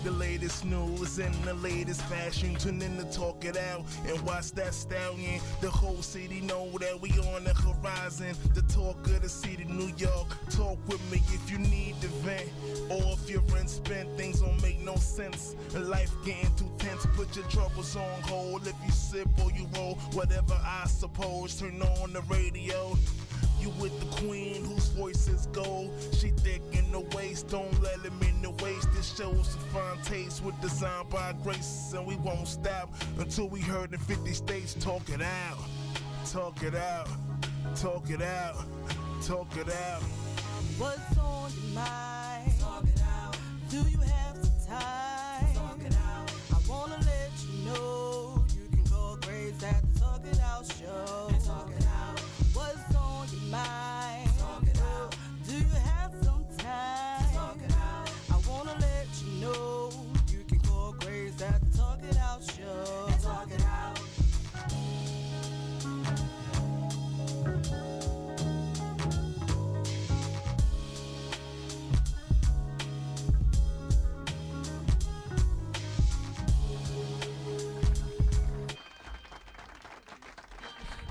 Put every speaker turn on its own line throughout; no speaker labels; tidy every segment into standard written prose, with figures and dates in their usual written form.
the latest news and the latest fashion. Tune in to Talk It Out and watch that stallion. The whole city know that we on the horizon. The talk of the city, New York. Talk with me if you need to vent, or if your rent spent, things don't make no sense. Life getting too tense, put your troubles on hold. If you sip or you roll, whatever I suppose. Turn on the radio. You with the queen whose voice is gold. She thick in the waist, don't let him in the waist. This shows a fine taste with design by Grace. And we won't stop until we heard in 50 states. Talk it out, talk it out, talk it out, talk it out.
What's on your mind? Talk it out. Do you have some time? Talk it out. I wanna let you know you can call Grace at the Talk It Out show. Talk it out. What's on your mind? Talk it out. Do you have some time? Talk it out. I wanna let you know you can call Grace at the Talk It Out show. Talk it out.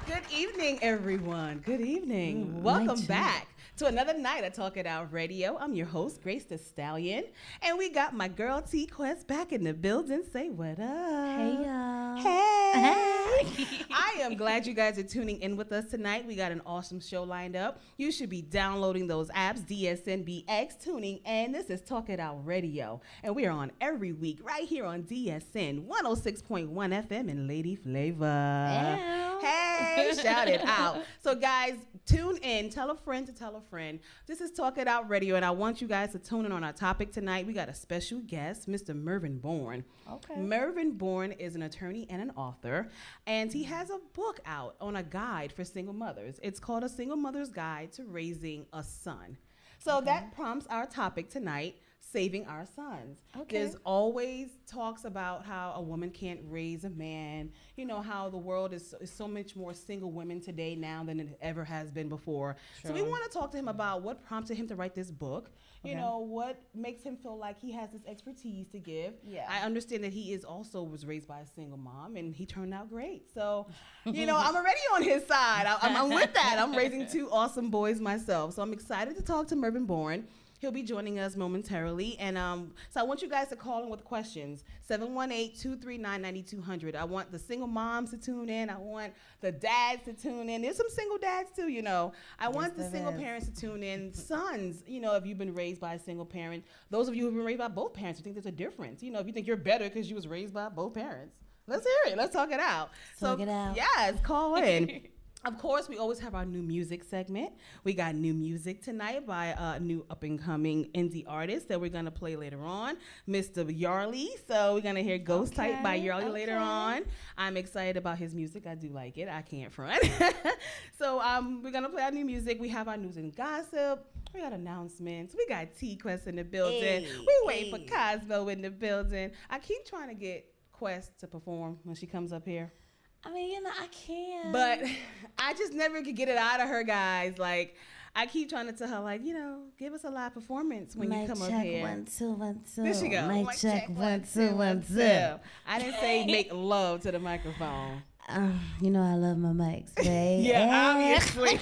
Good evening, everyone. Good evening. Welcome back to another night of Talk It Out Radio. I'm your host, GraceTheStallion, and we got my girl T-Quest back in the building. Say what up.
Hey, y'all.
Hey. I am glad you guys are tuning in with us tonight. We got an awesome show lined up. You should be downloading those apps, DSNBX, tuning in. This is Talk It Out Radio, and we are on every week right here on DSN 106.1 FM in Lady Flavor. Hey, shout it out. So guys, tune in, tell a friend to tell a friend. This is Talk It Out Radio, and I want you guys to tune in on our topic tonight. We got a special guest, Mr. Mervin Bourne.
Okay.
Mervin Bourne is an attorney and an author, and he has a book out on a guide for single mothers. It's called A Single Mother's Guide to Raising a Son. So that prompts our topic tonight, saving our sons.
Okay.
There's always talks about how a woman can't raise a man, you know, how the world is so much more single women today now than it ever has been before. So we want to talk to him about what prompted him to write this book, you know, what makes him feel like he has this expertise to give.
Yeah.
I understand that he was raised by a single mom, and he turned out great. So, you know, I'm already on his side. I'm with that. I'm raising two awesome boys myself. So I'm excited to talk to Mervin Bourne. He'll be joining us momentarily. And so I want you guys to call in with questions. 718-239-9200. I want the single moms to tune in. I want the dads to tune in. There's some single dads too, you know. I want the single parents to tune in. Sons, you know, if you've been raised by a single parent. Those of you who've been raised by both parents, you think there's a difference. You know, if you think you're better because you was raised by both parents. Let's hear it. Let's talk it out.
Talk it out.
Yes, call in. Of course, we always have our new music segment. We got new music tonight by a new up-and-coming indie artist that we're going to play later on, Mr. Yarly. So we're going to hear Ghost Type by Yarly later on. I'm excited about his music. I do like it. I can't front. So we're going to play our new music. We have our news and gossip. We got announcements. We got T-Quest in the building. We wait for Cosmo in the building. I keep trying to get Quest to perform when she comes up here.
I mean, you know, I can.
But I just never could get it out of her, guys. Like, I keep trying to tell her, like, you know, give us a live performance when you come up here.
Mic check, 1, 2, 1, 2.
There she go.
Mic check, 1, 2, 1, 2.
I didn't say make love to the microphone.
You know I love my mics, babe.
Yeah, obviously.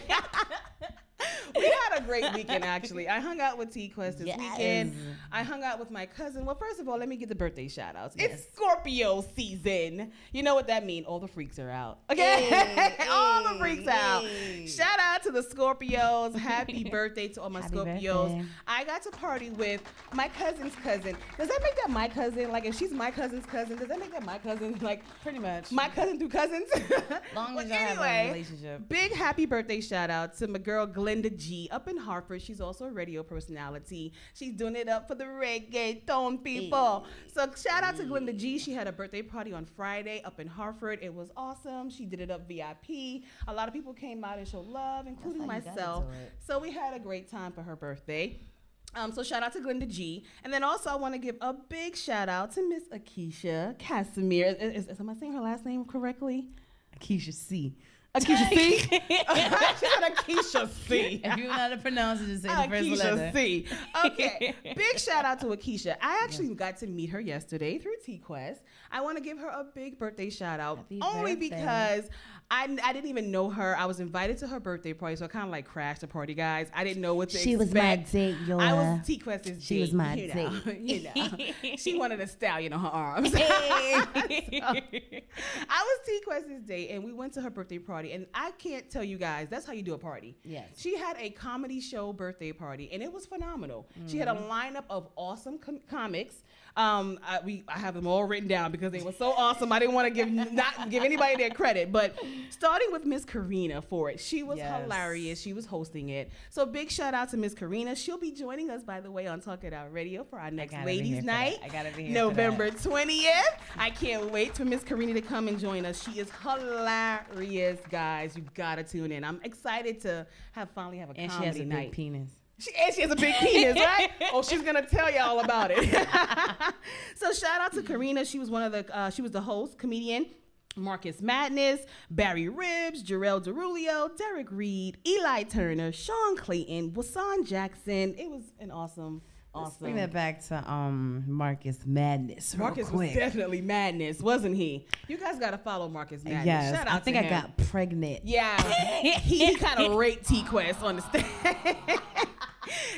We had a great weekend, actually. I hung out with T-Quest this weekend. I hung out with my cousin. Well, first of all, let me get the birthday shout-outs. It's Scorpio season. You know what that means. All the freaks are out. Okay? All the freaks out. Shout out to the Scorpios. Happy birthday to all my Scorpios. Birthday. I got to party with my cousin's cousin. Does that make that my cousin? Like, if she's my cousin's cousin, does that make that my cousin? Like,
pretty much.
My cousin through cousins?
Long as y'all have a relationship.
Big happy birthday shout-out to my girl Glenda G up in Hartford. She's also a radio personality. She's doing it up for the reggaeton people. So shout out to Glenda G. She had a birthday party on Friday up in Hartford. It was awesome. She did it up VIP. A lot of people came out and showed love, including myself. So we had a great time for her birthday. So shout out to Glenda G. And then also I want to give a big shout out to Miss Akeisha Casimir. Am I saying her last name correctly?
Akeisha C.
Akeisha C. She said Akeisha C.
If you know how to pronounce it, just say the first letter.
Akeisha C. Okay. Big shout out to Akeisha. I actually got to meet her yesterday through T-Quest. I want to give her a big birthday shout out.
Happy
only
birthday.
because I didn't even know her. I was invited to her birthday party, so I kind of like crashed the party, guys. I didn't know what to expect.
She was my date, y'all.
I was T-Quest's date.
She was my
date. You know. She wanted a stallion on her arms.
Hey.
I was T-Quest's date, and we went to her birthday party, and I can't tell you guys, that's how you do a party.
Yes.
She had a comedy show birthday party, and it was phenomenal. She had a lineup of awesome comics. I have them all written down because they were so awesome. I didn't want to not give anybody their credit, but starting with Miss Karina for it. She was hilarious. She was hosting it. So big shout out to Miss Karina. She'll be joining us, by the way, on Talk It Out Radio for our next Ladies Night.
I gotta be here
November 20th. I can't wait for Miss Karina to come and join us. She is hilarious, guys. You gotta tune in. I'm excited to finally have a comedy night.
And she has a big penis.
She has a big penis, right? Oh, she's gonna tell you all about it. So shout out to Karina. She was she was the host, comedian. Marcus Madness, Barry Ribbs, Jarrell Derulio, Derek Reed, Eli Turner, Sean Clayton, Wasan Jackson. It was an awesome.
Let's bring that back to Marcus Madness.
Marcus was definitely madness, wasn't he? You guys gotta follow Marcus Madness.
Yes,
Shout out
I think
to
I
him.
got pregnant.
Yeah, he kind of raped T-Quest on the stage.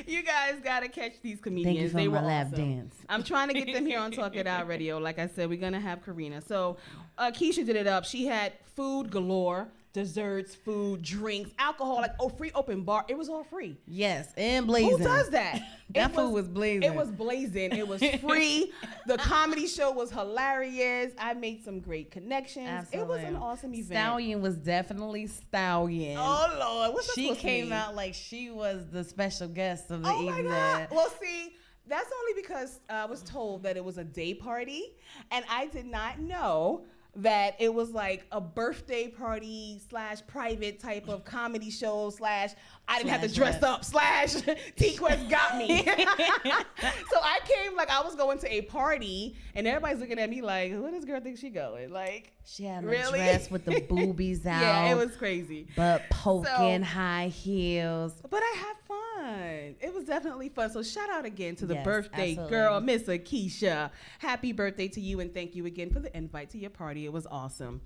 You guys gotta catch these comedians.
Thank you for
they
my
were
lap
awesome.
dance.
I'm trying to get them here on Talk It Out Radio. Like I said, we're gonna have Karina. So Keisha did it up. She had food galore. Desserts, food, drinks, alcohol, like free open bar. It was all free.
Yes, and blazing.
Who does that?
That food was blazing.
It was blazing. It was free. The comedy show was hilarious. I made some great connections.
Absolutely.
It was an awesome event.
Stallion was definitely Stallion.
Oh Lord, what's that
she
supposed to
came
mean?
out like she was the special guest of the
Oh
evening.
my God. Well, see, that's only because I was told that it was a day party, and I did not know that it was like a birthday party / private type of comedy show / I didn't have to dress up / T-Quest got me. So I came like I was going to a party, and everybody's looking at me like, who does this girl think she going? Like,
she had a
really?
dress with the boobies out.
Yeah, it was crazy.
But poking, high heels.
But I had fun. It was definitely fun. So shout out again to the
Yes,
birthday
absolutely.
girl, Miss Akeisha. Happy birthday to you, and thank you again for the invite to your party. It was awesome.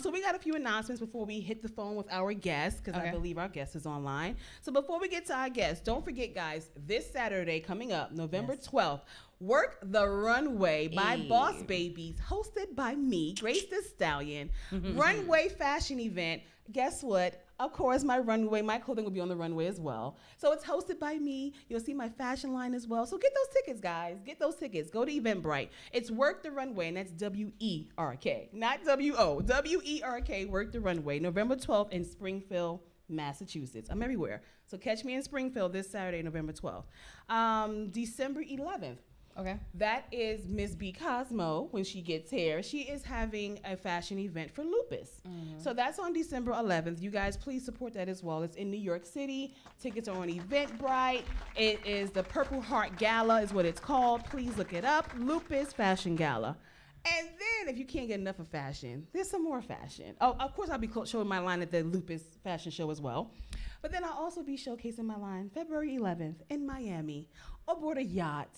So we got a few announcements before we hit the phone with our guest, because I believe our guest is online. So before we get to our guest, don't forget, guys, this Saturday coming up, November 12th, Work the Runway by Boss Babies, hosted by me, GraceTheStallion. Runway fashion event. Guess what? Of course, my clothing will be on the runway as well. So it's hosted by me. You'll see my fashion line as well. So get those tickets, guys. Get those tickets. Go to Eventbrite. It's Work the Runway, and that's W-E-R-K, not W-O. W-E-R-K, Work the Runway, November 12th in Springfield, Massachusetts. I'm everywhere. So catch me in Springfield this Saturday, November 12th. December 11th.
Okay.
That is Miss B Cosmo when she gets here. She is having a fashion event for lupus. So that's on December 11th. You guys, please support that as well. It's in New York City. Tickets are on Eventbrite. It is the Purple Heart Gala is what it's called. Please look it up. Lupus Fashion Gala. And then if you can't get enough of fashion, there's some more fashion. Oh, of course, I'll be showing my line at the Lupus Fashion Show as well. But then I'll also be showcasing my line February 11th in Miami aboard a yacht.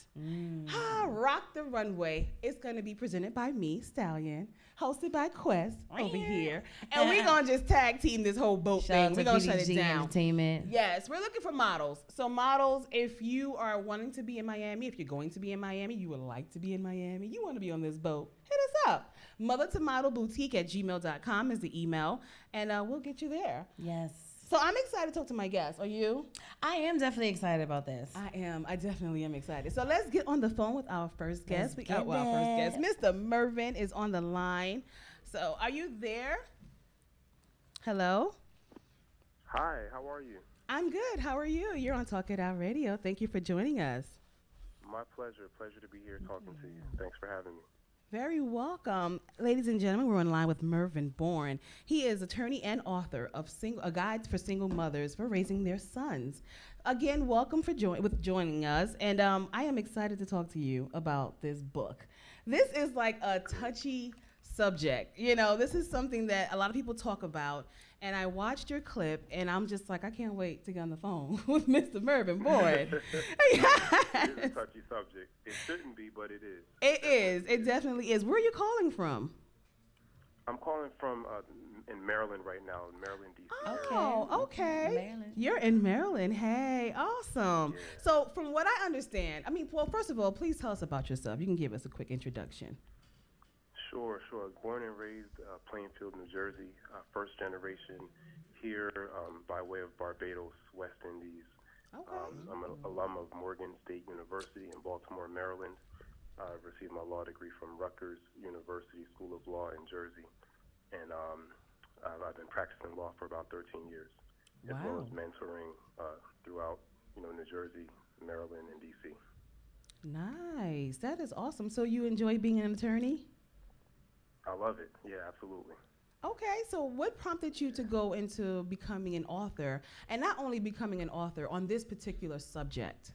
Rock the Runway. It's going to be presented by me, Stallion, hosted by Quest over here. And we're going to just tag team this whole boat thing. We're going to shut it down.
Entertainment.
Yes, we're looking for models. So models, if you are wanting to be in Miami, if you're going to be in Miami, you would like to be in Miami, you want to be on this boat, hit us up. mothertomodelboutique@gmail.com is the email, and we'll get you there.
Yes.
So I'm excited to talk to my guests. Are you?
I am definitely excited about this.
I am. I definitely am excited. So let's get on the phone with our first guest.
Let's get
Our first guest, Mr. Mervin, is on the line. So are you there? Hello?
Hi, how are you?
I'm good. How are you? You're on Talk It Out Radio. Thank you for joining us.
My pleasure. Pleasure to be here talking to you. Thanks for having me.
Very welcome. Ladies and gentlemen, we're on line with Mervin Bourne. He is attorney and author of A Guide for Single Mothers for Raising Their Sons. Again, welcome for joining us. And I am excited to talk to you about this book. This is like a touchy subject. You know, this is something that a lot of people talk about. And I watched your clip, and I'm just like, I can't wait to get on the phone with Mr. Mervin Bourne.
It is a touchy subject. It shouldn't be, but it is.
It is. It definitely is. Where are you calling from?
I'm calling from in Maryland right now, in Maryland, D.C.
Oh, okay.
Maryland.
You're in Maryland. Hey, awesome.
Yeah.
So from what I understand, I mean, well, first of all, please tell us about yourself. You can give us a quick introduction.
Sure. I was born and raised Plainfield, New Jersey, first generation here by way of Barbados, West Indies.
Okay.
I'm an alum of Morgan State University in Baltimore, Maryland. I received my law degree from Rutgers University School of Law in Jersey. And I've been practicing law for about 13 years, as well as mentoring throughout, New Jersey, Maryland, and D.C.
Nice. That is awesome. So you enjoy being an attorney?
I love it. Yeah, absolutely.
Okay, so what prompted you to go into becoming an author, and not only becoming an author on this particular subject?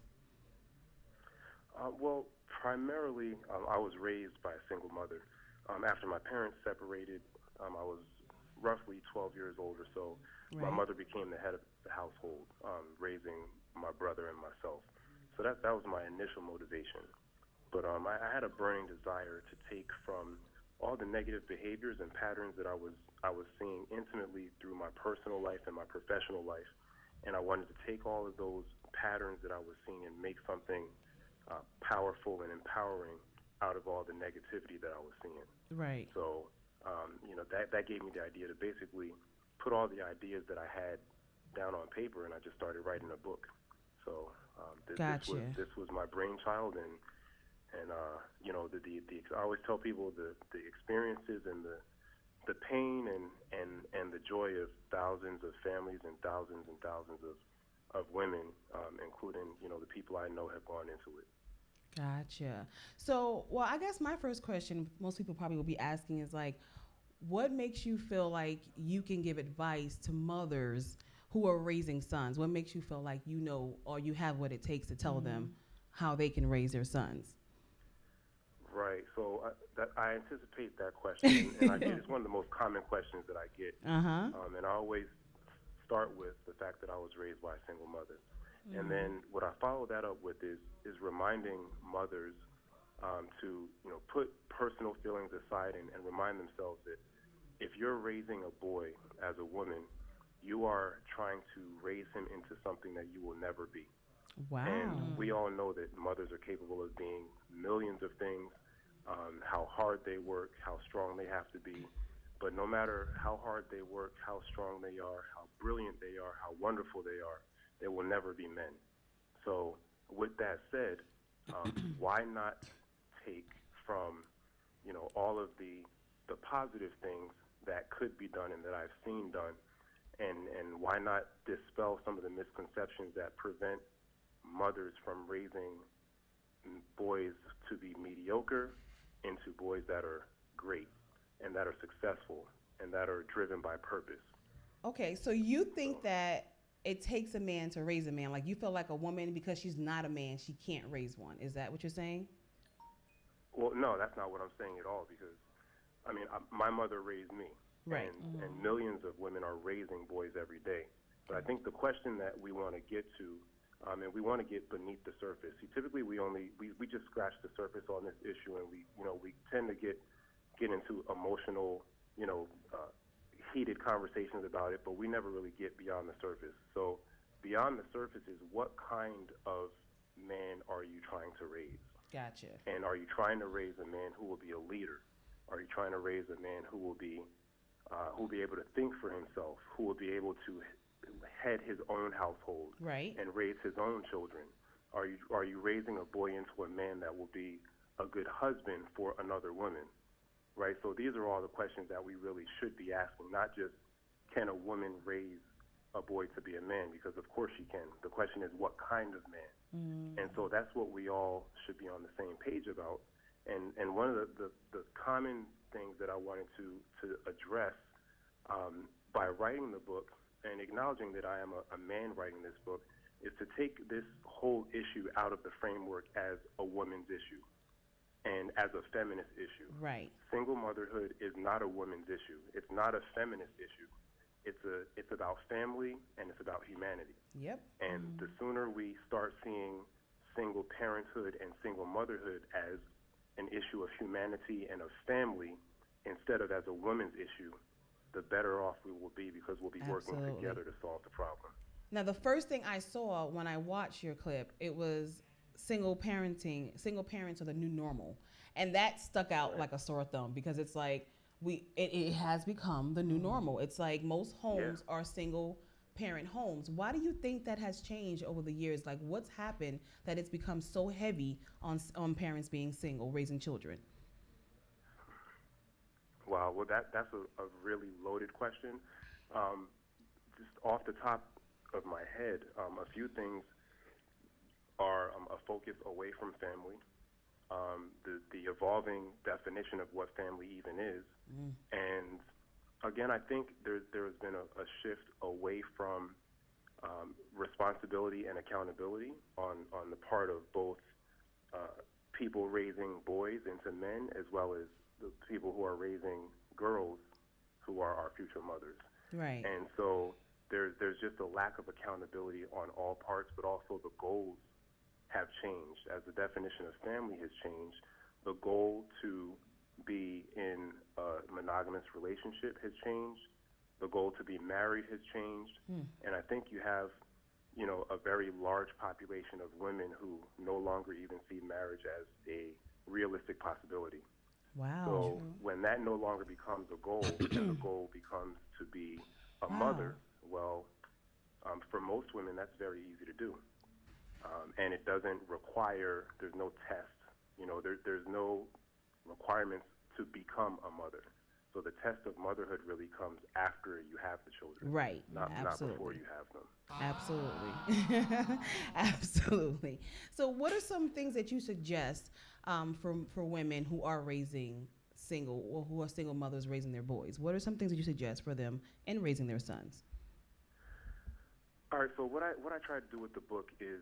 Well, primarily, I was raised by a single mother. After my parents separated, I was roughly 12 years old or so.
Right.
My mother became the head of the household, raising my brother and myself. So that was my initial motivation. But I had a burning desire to take from all the negative behaviors and patterns that I was seeing intimately through my personal life and my professional life, and I wanted to take all of those patterns that I was seeing and make something powerful and empowering out of all the negativity that I was seeing.
Right.
So, that gave me the idea to basically put all the ideas that I had down on paper, and I just started writing a book. So
Gotcha.
this was my brainchild, and I always tell people the experiences and the pain and the joy of thousands of families and thousands of women, including the people I know have gone into it.
Gotcha. So, well, I guess my first question, most people probably will be asking, is like, what makes you feel like you can give advice to mothers who are raising sons? What makes you feel like you know or you have what it takes to tell them how they can raise their sons?
Right. So I anticipate that question, and it's one of the most common questions that I get. And I always start with the fact that I was raised by a single mother. And then what I follow that up with is reminding mothers to put personal feelings aside and remind themselves that if you're raising a boy as a woman, you are trying to raise him into something that you will never be.
Wow.
And we all know that mothers are capable of being millions of things, how hard they work, how strong they have to be. But no matter how hard they work, how strong they are, how brilliant they are, how wonderful they will never be men. So with that said, why not take from all of the positive things that could be done and that I've seen done, and why not dispel some of the misconceptions that prevent mothers from raising boys to be mediocre into boys that are great and that are successful and that are driven by purpose.
Okay, so you think that it takes a man to raise a man? Like, you feel like a woman, because she's not a man, she can't raise one. Is that what you're saying?
Well, no, that's not what I'm saying at all, because, my mother raised me.
Right.
And millions of women are raising boys every day. But I think the question that we want to get to, and we want to get beneath the surface. See, typically we just scratch the surface on this issue, and we tend to get into emotional, heated conversations about it, but we never really get beyond the surface. So beyond the surface is, what kind of man are you trying to raise?
Gotcha.
And are you trying to raise a man who will be a leader? Are you trying to raise a man who will be able to think for himself, who will be able to head his own household,
right,
and raise his own children? Are you raising a boy into a man that will be a good husband for another woman? Right? So these are all the questions that we really should be asking, not just can a woman raise a boy to be a man, because of course she can. The question is, what kind of man? And so that's what we all should be on the same page about. And one of the common things that I wanted to address by writing the book and acknowledging that I am a man writing this book is to take this whole issue out of the framework as a woman's issue, and as a feminist issue.
Right.
Single motherhood is not a woman's issue. It's not a feminist issue. It's about family and it's about humanity.
Yep.
And the sooner we start seeing single parenthood and single motherhood as an issue of humanity and of family instead of as a woman's issue, the better off we will be, because we'll be working together to solve the problem.
Now, the first thing I saw when I watched your clip, it was single parents are the new normal. And that stuck out like a sore thumb, because it's like it has become the new normal. It's like most homes are single parent homes. Why do you think that has changed over the years? Like, what's happened that it's become so heavy on parents being single, raising children?
Wow, well, that's a really loaded question. Just off the top of my head, a few things are a focus away from family, the evolving definition of what family even is, and again, I think there's been a shift away from responsibility and accountability on the part of both people raising boys into men, as well as the people who are raising girls who are our future mothers.
Right.
And so there's just a lack of accountability on all parts, but also the goals have changed. As the definition of family has changed, the goal to be in a monogamous relationship has changed. The goal to be married has changed. And I think you have, a very large population of women who no longer even see marriage as a realistic possibility.
Wow.
So when that no longer becomes a goal, and the goal becomes to be a mother, well, for most women, that's very easy to do. And it doesn't require, there's no test, there's no requirements to become a mother. So the test of motherhood really comes after you have the children.
Right.
Not
Absolutely.
before you have them.
Absolutely. Absolutely. So what are some things that you suggest for women who are raising single, or who are single mothers raising their boys? What are some things that you suggest for them in raising their sons?
All right, so what I try to do with the book is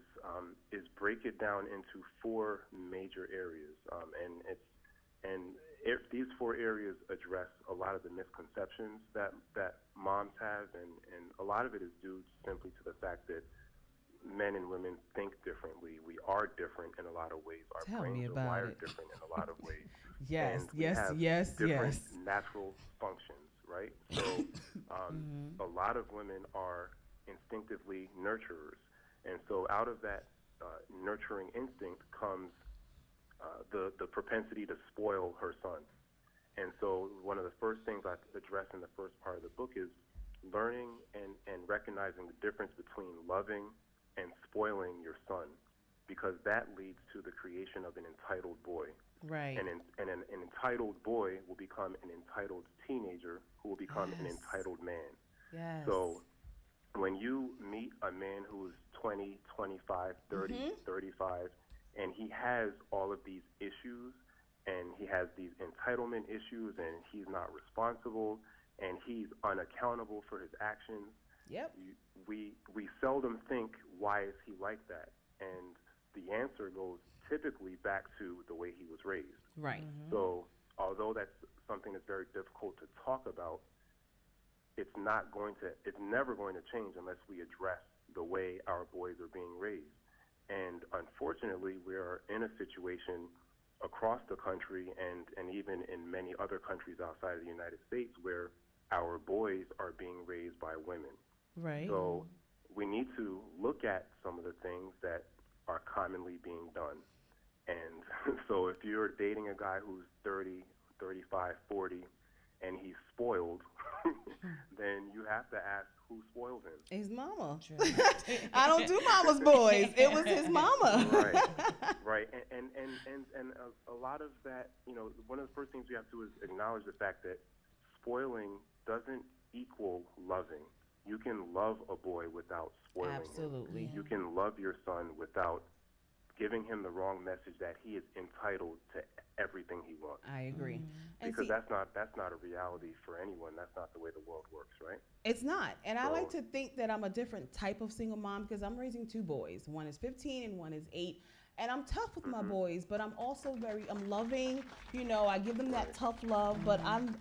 break it down into 4 major areas, these 4 areas address a lot of the misconceptions that moms have, and a lot of it is due simply to the fact that men and women think differently. We are different in a lot of ways. Our brains are wired different in a lot of ways.
Yes,
and we have different natural functions, right? So a lot of women are instinctively nurturers, and so out of that nurturing instinct comes the propensity to spoil her son. And so one of the first things I address in the first part of the book is learning and recognizing the difference between loving and spoiling your son, because that leads to the creation of an entitled boy.
Right.
And an entitled boy will become an entitled teenager who will become an entitled man.
Yes.
So when you meet a man who is 20, 25, 30, 35, and he has all of these issues, and he has these entitlement issues, and he's not responsible, and he's unaccountable for his actions.
Yep.
We seldom think, why is he like that? And the answer goes typically back to the way he was raised.
Right.
So although that's something that's very difficult to talk about, it's never going to change unless we address the way our boys are being raised. And unfortunately, we are in a situation across the country and even in many other countries outside of the United States where our boys are being raised by women.
Right.
So we need to look at some of the things that are commonly being done. And so if you're dating a guy who's 30, 35, 40, and he's spoiled, then you have to ask who spoiled him.
His mama. I don't do mama's boys. It was his mama.
Right. And a lot of that, one of the first things we have to do is acknowledge the fact that spoiling doesn't equal loving. You can love a boy without spoiling
Absolutely.
him. You can love your son without giving him the wrong message that he is entitled to everything he wants.
I agree.
Because that's not a reality for anyone. That's not the way the world works, right?
It's not. And I like to think that I'm a different type of single mom because I'm raising 2 boys. One is 15 and one is 8. And I'm tough with my boys, but I'm also I'm loving. You know, I give them that tough love, but I'm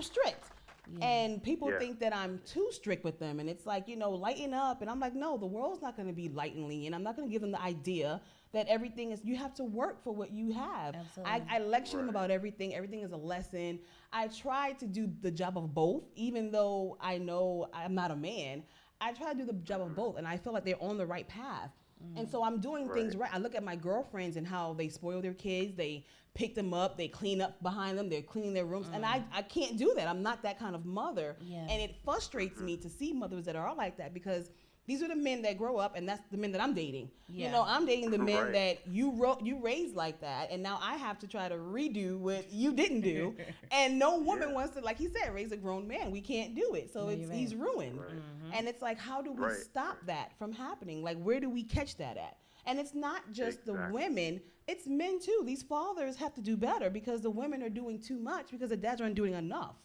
strict.
Yeah.
And people think that I'm too strict with them, and it's like, you know, lighten up. And I'm like, no, the world's not going to be light and lenient. I'm not going to give them the idea that everything is, you have to work for what you have.
Absolutely.
I lecture them about everything. Everything is a lesson. I try to do the job of both, even though I know I'm not a man. I try to do the job of both, and I feel like they're on the right path. And so I'm doing things right. I look at my girlfriends and how they spoil their kids. They pick them up. They clean up behind them. They're cleaning their rooms. And I can't do that. I'm not that kind of mother.
Yeah.
And it frustrates me to see mothers that are like that, because these are the men that grow up, and that's the men that I'm dating.
Yeah.
You know, I'm dating the men that you raised like that, and now I have to try to redo what you didn't do. And no woman wants to, like he said, raise a grown man. We can't do it. So he's ruined. Right. And it's like, how do we stop that from happening? Like, where do we catch that at? And it's not just the women, it's men too. These fathers have to do better, because the women are doing too much because the dads aren't doing enough.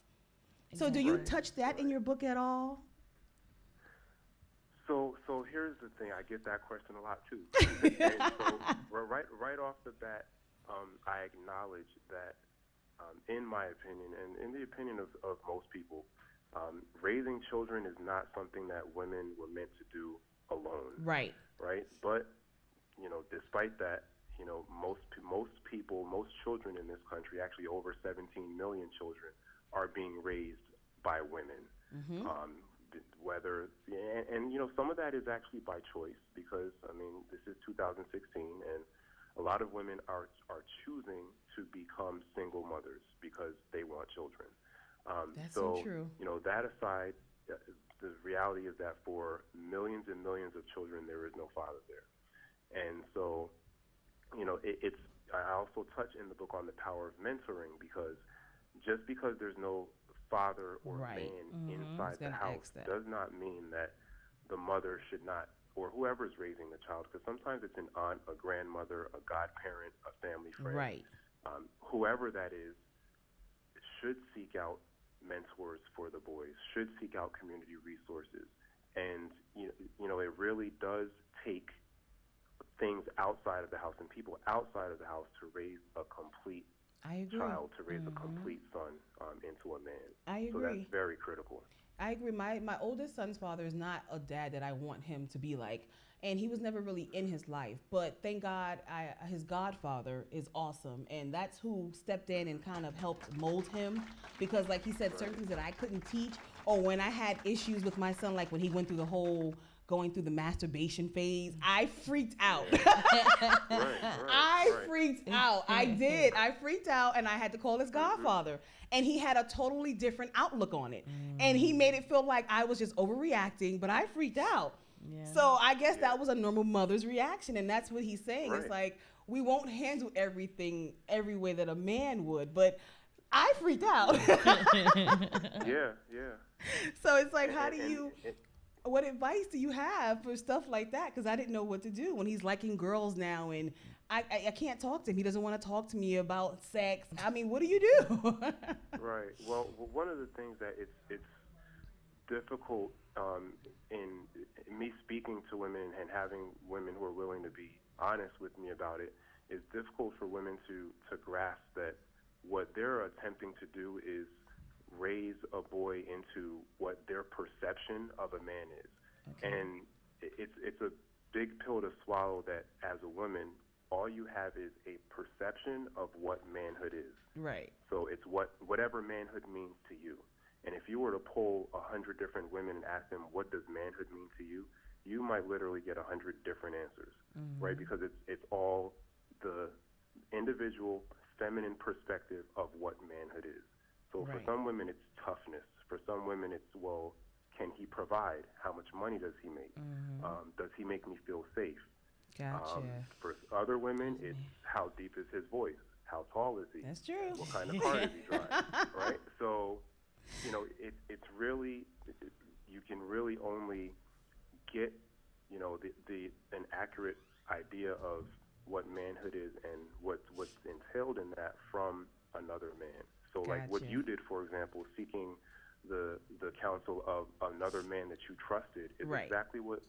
So do you touch that in your book at all?
So here's the thing. I get that question a lot too. And so right off the bat, I acknowledge that, in my opinion, and in the opinion of most people, raising children is not something that women were meant to do alone.
Right.
Right. But, you know, despite that, you know, most people, most children in this country, actually over 17 million children, are being raised by women. Whether and you know, some of that is actually by choice, because I mean, this is 2016, and a lot of women are choosing to become single mothers because they want children.
That's so true.
You know, that aside, the reality is that for millions and millions of children, there is no father there. And so, you know, I also touch in the book on the power of mentoring, because just because there's no father or man inside the house does not mean that the mother should not, or whoever's raising the child, because sometimes it's an aunt, a grandmother, a godparent, a family friend. Right. Whoever that is should seek out mentors for the boys, should seek out community resources. And, you know, it really does take things outside of the house and people outside of the house to raise a complete child, to raise a complete son into a man.
I agree.
So that's very critical.
I agree. My oldest son's father is not a dad that I want him to be like, and he was never really in his life. But thank God, his godfather is awesome, and that's who stepped in and kind of helped mold him. Because, like he said, certain things that I couldn't teach, or when I had issues with my son, like when he went through the whole going through the masturbation phase, I freaked out. I freaked out. I did. I freaked out, and I had to call his godfather. And he had a totally different outlook on it. And he made it feel like I was just overreacting, but I freaked out. Yeah. So I guess that was a normal mother's reaction, and that's what he's saying. It's like, we won't handle everything every way that a man would, but I freaked out.
Yeah.
So it's like, what advice do you have for stuff like that? Because I didn't know what to do when he's liking girls now, and I can't talk to him. He doesn't want to talk to me about sex. I mean, what do you do?
Right. Well, one of the things that it's difficult in me speaking to women and having women who are willing to be honest with me about it, is difficult for women to grasp that what they're attempting to do is raise a boy into what their perception of a man is. Okay. And it's a big pill to swallow that as a woman, all you have is a perception of what manhood is. Right. So it's whatever manhood means to you. And if you were to poll 100 different women and ask them, what does manhood mean to you, you might literally get 100 different answers, right? Because it's all the individual feminine perspective of what manhood is. So for some women, it's toughness. For some women, it's, well, can he provide? How much money does he make? Does he make me feel safe?
Gotcha.
For other women, it's how deep is his voice? How tall is he?
That's true.
What kind of car does he drive? Right? So, you know, it's really, you can really only get, you know, an accurate idea of what manhood is and what's entailed in that from another man. So like what you did, for example, seeking the counsel of another man that you trusted is exactly what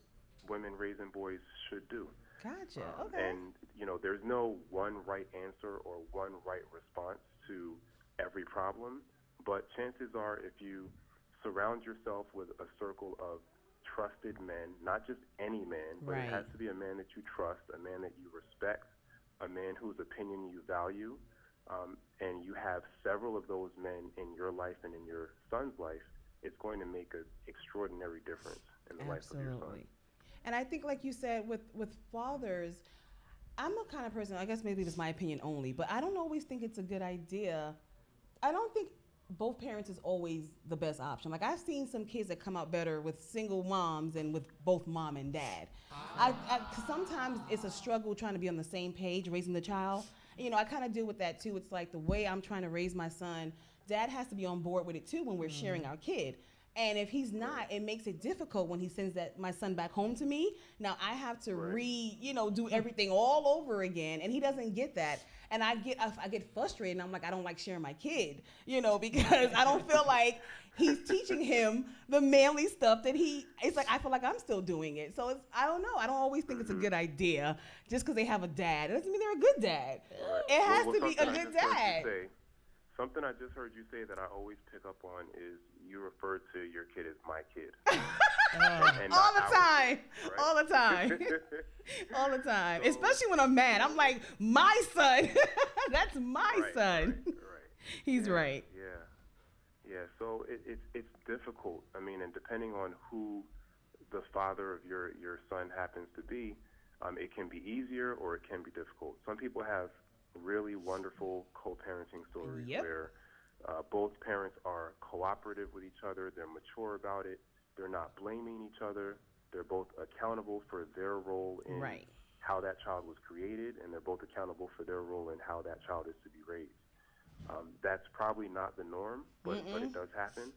women raising boys should do.
Gotcha. Okay.
And, there's no one right answer or one right response to every problem, but chances are if you surround yourself with a circle of trusted men, not just any man, but it has to be a man that you trust, a man that you respect, a man whose opinion you value, and you have several of those men in your life and in your son's life, it's going to make an extraordinary difference in the life of your son.
And I think, like you said, with fathers, I'm a kind of person, I guess maybe it's my opinion only, but I don't always think it's a good idea. I don't think both parents is always the best option. Like, I've seen some kids that come out better with single moms and with both mom and dad. 'Cause sometimes it's a struggle trying to be on the same page raising the child. I kind of deal with that too. It's like the way I'm trying to raise my son, dad has to be on board with it too when we're sharing our kid. And if he's not, it makes it difficult when he sends my son back home to me. Now I have to do everything all over again, and he doesn't get that. And I get frustrated, and I'm like, I don't like sharing my kid, because I don't feel like he's teaching him the manly stuff that it's like I feel like I'm still doing it. So I don't know. I don't always think it's a good idea just because they have a dad. It doesn't mean they're a good dad.
Right.
It has to be a good dad.
Something I just heard you say that I always pick up on is you refer to your kid as my kid. and
all the time.
Kid, right?
All the time. All the time.
So,
especially when I'm mad. I'm like, my son. That's my son.
Right.
He's right.
Yeah. So it's difficult. I mean, and depending on who the father of your son happens to be, it can be easier or it can be difficult. Some people have really wonderful co-parenting stories where both parents are cooperative with each other, they're mature about it, they're not blaming each other, they're both accountable for their role in how that child was created, and they're both accountable for their role in how that child is to be raised. That's probably not the norm, but it does happen.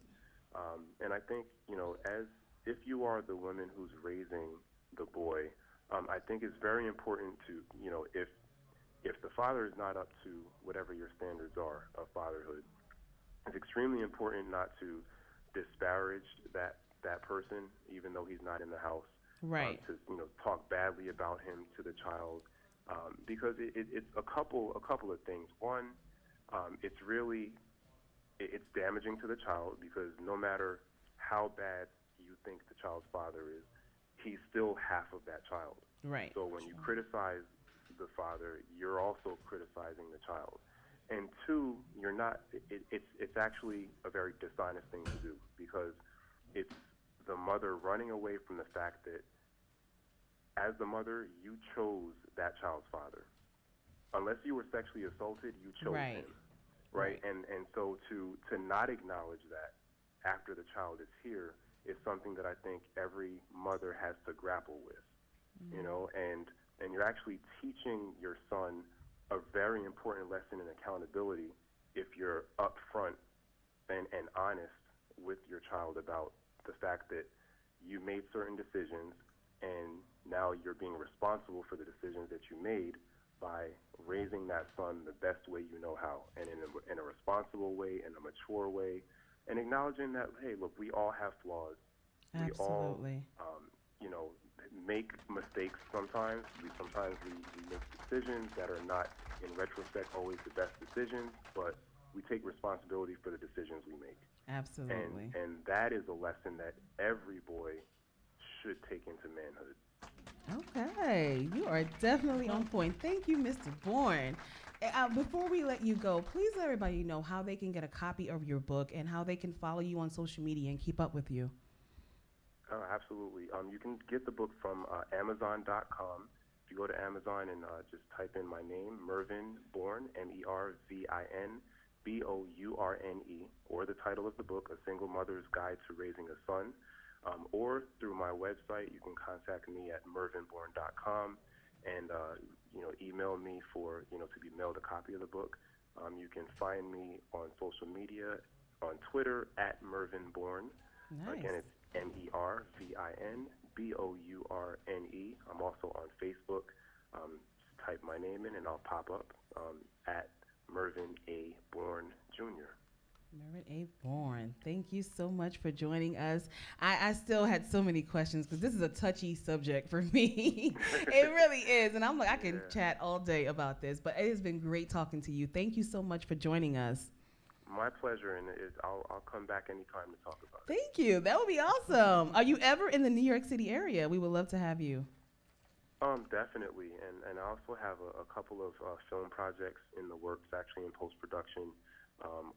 And I think, if you are the woman who's raising the boy, I think it's very important to, if the father is not up to whatever your standards are of fatherhood, it's extremely important not to disparage that person, even though he's not in the house.
Right.
To talk badly about him to the child, because it's a couple of things. One, it's damaging to the child because no matter how bad you think the child's father is, he's still half of that child.
Right.
So when you criticize the father, you're also criticizing the child. And two, it's actually a very dishonest thing to do because it's the mother running away from the fact that as the mother, you chose that child's father. Unless you were sexually assaulted, you chose him. Right? And so to not acknowledge that after the child is here is something that I think every mother has to grapple with. And you're actually teaching your son a very important lesson in accountability if you're upfront and honest with your child about the fact that you made certain decisions and now you're being responsible for the decisions that you made by raising that son the best way you know how, and in a responsible way, in a mature way, and acknowledging that, hey, look, we all have flaws.
Absolutely.
We all, make mistakes sometimes. Sometimes we make decisions that are not, in retrospect, always the best decisions, but we take responsibility for the decisions we make.
Absolutely.
And that is a lesson that every boy should take into manhood.
Okay, you are definitely on point. Thank you, Mr. Bourne. Before we let you go, please let everybody know how they can get a copy of your book and how they can follow you on social media and keep up with you.
Absolutely. You can get the book from Amazon.com. If you go to Amazon and just type in my name, Mervin Bourne, Mervin Bourne, or the title of the book, A Single Mother's Guide to Raising a Son, or through my website, you can contact me at mervinbourne.com and email me for to be mailed a copy of the book. You can find me on social media, on Twitter at Mervin Bourne.
Nice.
Again, it's MErvinBourne. I'm also on Facebook. Just type my name in and I'll pop up at Mervin A. Bourne Jr.
Mervin A. Bourne, thank you so much for joining us. I still had so many questions because this is a touchy subject for me. It really is. And I'm like, I can chat all day about this, but it has been great talking to you. Thank you so much for joining us.
My pleasure, and I'll come back anytime to talk about it.
Thank you. That would be awesome. Are you ever in the New York City area? We would love to have you.
Definitely, and I also have a couple of film projects in the works, actually in post-production,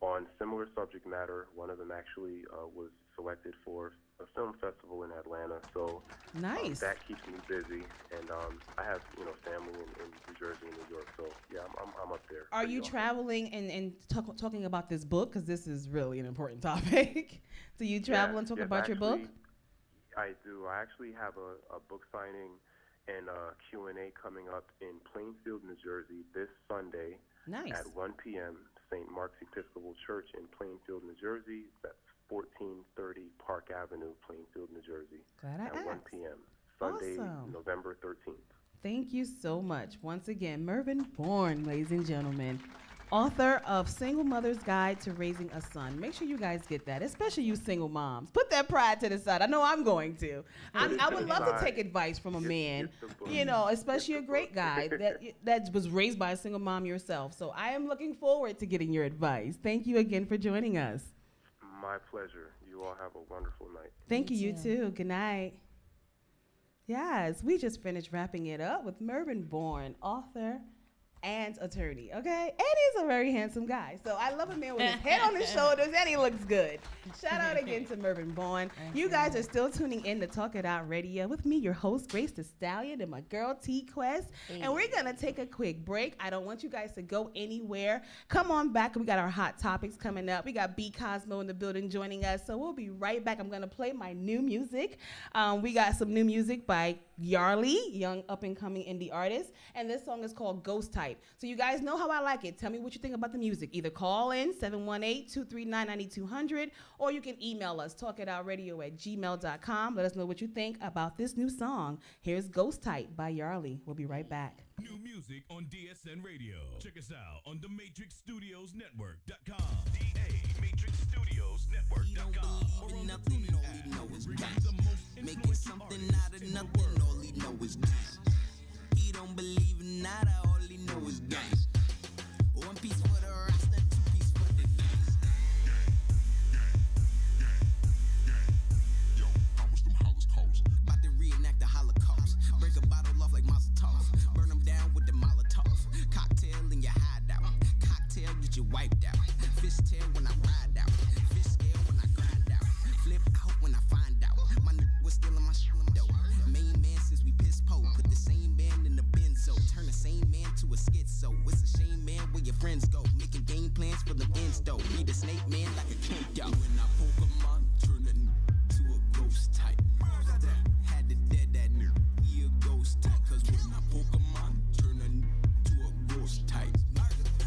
on similar subject matter. One of them actually was selected for a film festival in Atlanta, so
nice.
That keeps me busy, and I have family in New Jersey and New York, so yeah, I'm up there.
Are you traveling and talking about this book? Because this is really an important topic. Do you travel and talk about your book?
I do. I actually have a book signing and a Q&A coming up in Plainfield, New Jersey this Sunday at 1 p.m. St. Mark's Episcopal Church in Plainfield, New Jersey. That's 1430 Park Avenue, Plainfield, New Jersey.
Glad I asked.
1 p.m. Sunday,
Awesome.
November 13th.
Thank you so much. Once again, Mervin Bourne, ladies and gentlemen, author of Single Mother's Guide to Raising a Son. Make sure you guys get that, especially you single moms. Put that pride to the side. I know I'm going to. I would love to take advice from a man, especially a great guy that was raised by a single mom yourself. So I am looking forward to getting your advice. Thank you again for joining us.
My pleasure. You all have a wonderful night.
Thank you. You too. Good night. Yes, we just finished wrapping it up with Mervin Bourne, author and attorney, okay? And he's a very handsome guy. So I love a man with his head on his shoulders and he looks good. Shout out again to Mervin Bourne. You guys are still tuning in to Talk It Out Radio with me, your host, GraceTheStallion, and my girl, T-Quest. And we're going to take a quick break. I don't want you guys to go anywhere. Come on back. We got our hot topics coming up. We got B Cosmo in the building joining us. So we'll be right back. I'm going to play my new music. We got some new music by Yarly, young up-and-coming indie artist. And this song is called Ghost Type. So you guys know how I like it. Tell me what you think about the music. Either call in 718-239-9200 or you can email us, talkitoutradio@gmail.com. Let us know what you think about this new song. Here's Ghost Type by Yarly. We'll be right back.
New music on DSN Radio. Check us out on the MatrixStudiosNetwork.com. DaMatrixStudiosNetwork.com. Or on the Tuning app.
Making something out of nothing, all he know is gang. He don't believe in nada, all he know is gang. One piece for the roster, two piece for the gang. Yo, how much them hollers cost? About to reenact the Holocaust. Break a bottle off like Mazel Tov. Burn them down with the Molotov. Cocktail in your hideout. Cocktail get you wiped out. Fishtail when I ride out. Fish scale when I grind out. Flip out when I find out. My was still in my though. Main man since we piss po. Put the same man in the benzo. Turn the same man to a schizo. It's a shame, man, where your friends go. Making game plans for the ends though. Read a snake man like a kendo. When I Pokemon turn a to a ghost type. Had to dead that new. He a ghost type. Cause when I Pokemon turn a to a ghost type.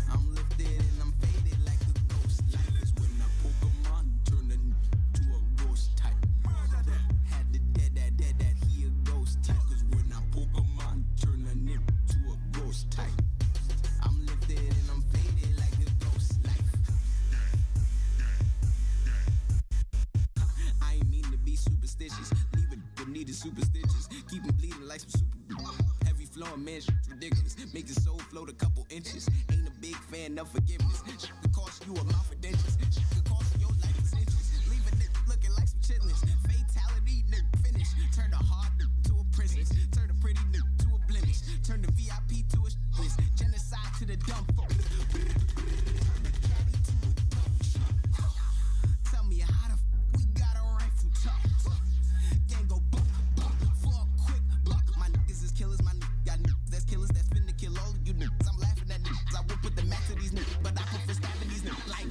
I'm lifted and I'm faded like a ghost light. Cause when I Pokemon turn a to a ghost type. Had to dead that he a ghost type. Cause when I Pokemon turn a nip to a ghost type. I'm lifted and I'm faded like a ghost life. I ain't mean to be superstitious. Leave it needed superstitious. Keep him bleeding like some super. Heavy flowing man, shit's ridiculous. Make the soul float a couple inches. Ain't a big fan of forgiveness. Shit could cost you a mouth for dentures. Shit could cost your life extensions. Leave a nigga looking like some chitlins. Fatality, nigga, finish. Turn a hard nigga to a princess. Turn a pretty nigga to a blemish. Turn the VIP to a list. Genocide to the dumb folk. Tell me how the we got a rifle talk. Gang go buck, for a quick block. My niggas is killers, my niggas got niggas that's killers that's finna kill all of you niggas. I'm laughing at niggas, I will put the max to these niggas, but I prefer stabbing these niggas like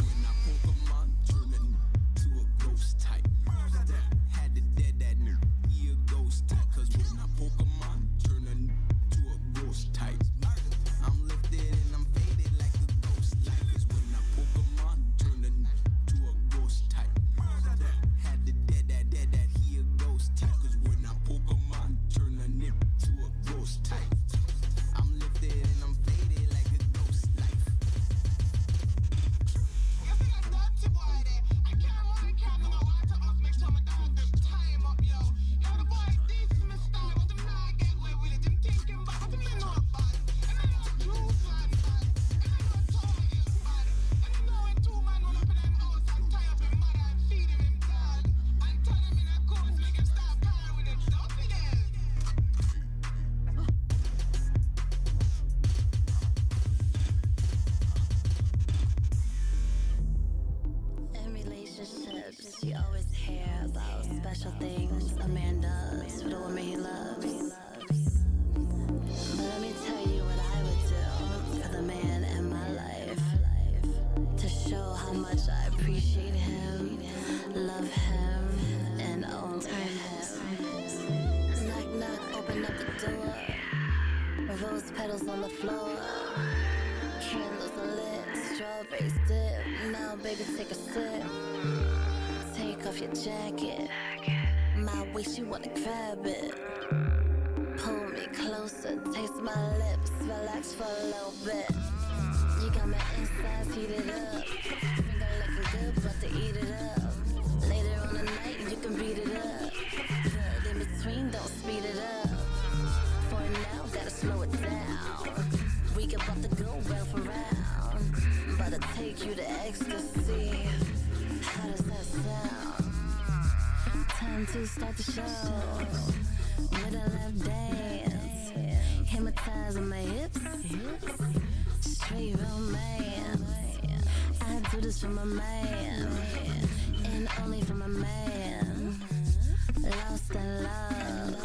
door. Rose petals on the floor. Candles are lit. Strawberries dip. Now, baby, take a sip. Take off your jacket. My waist, you wanna grab it. Pull me closer. Taste my lips. Relax for a little bit. You got my insides heated up. Finger looking good, about to eat it up. Later on the night, you can beat it up. But in between, don't speed it up. For now, gotta slow it down. We about to go round for round. About to take you to ecstasy. How does that sound? Time to start the show. With a left dance. Hypnotize on my hips. Straight romance. I do this for my man. And only for my man. Lost in love.